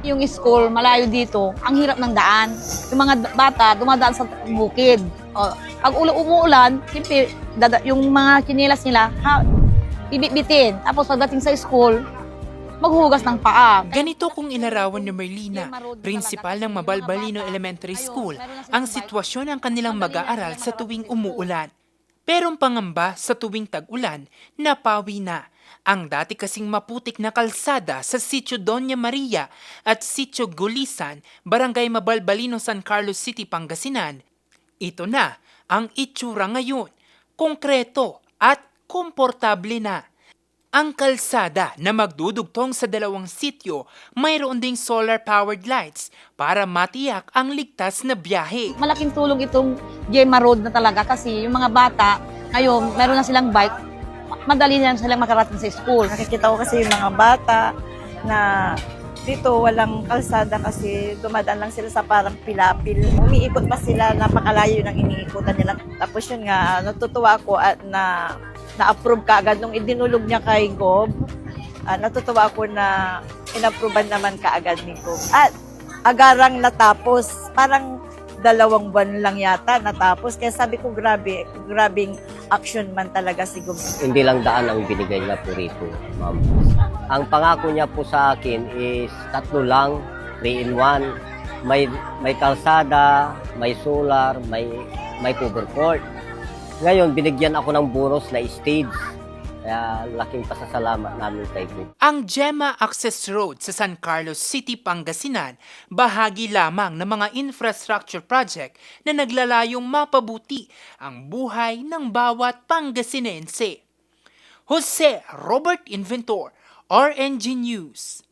Yung school, malayo dito, ang hirap ng daan. Yung mga bata, dumadaan sa bukid. O, pag umuulan, siyempre, yung mga chinelas nila, bibit-bitin. Tapos pagdating sa school, maghuhugas ng paa. Ganito kung inarawan ni Merlina, prinsipal ng Mabalbalino Elementary School, ang sitwasyon ng kanilang mag-aaral sa tuwing umuulan. Pero ang pangamba sa tuwing tag-ulan, napawi na. Ang dati kasing maputik na kalsada sa Sitio Doña Maria at Sitio Gulisan, Barangay Mabalbalino, San Carlos City, Pangasinan, ito na ang itsura ngayon, konkreto at komportable na. Ang kalsada na magdudugtong sa dalawang sitio, mayroon ding solar-powered lights para matiyak ang ligtas na biyahe. Malaking tulong itong Gemma Road na talaga kasi yung mga bata, ngayon, meron na silang bike, madali na silang makarating sa school. Nakikita ko kasi yung mga bata na dito walang kalsada kasi dumadaan lang sila sa parang pilapil. Umiikot pa sila, napakalayo ng iniikutan nila. Tapos yun nga, natutuwa ako at na-approve kaagad nung idinulog niya kay Gob. Natutuwa ako na inapprovean naman kaagad ni Gob. At agarang natapos, parang 2 buwan lang yata natapos. Kaya sabi ko grabing action man talaga si Gob. Hindi lang daan ang binigay niya po rito, ma'am. Ang pangako niya po sa akin is 3 lang, 3-in-1. May kalsada, may solar, may cover court. Ngayon, binigyan ako ng bonus na stage. Kaya laking pasasalamat namin kay Gob. Ang Gemma Access Road sa San Carlos City, Pangasinan, bahagi lamang ng mga infrastructure project na naglalayong mapabuti ang buhay ng bawat Pangasinense. Jose Robert Inventor, RNG News.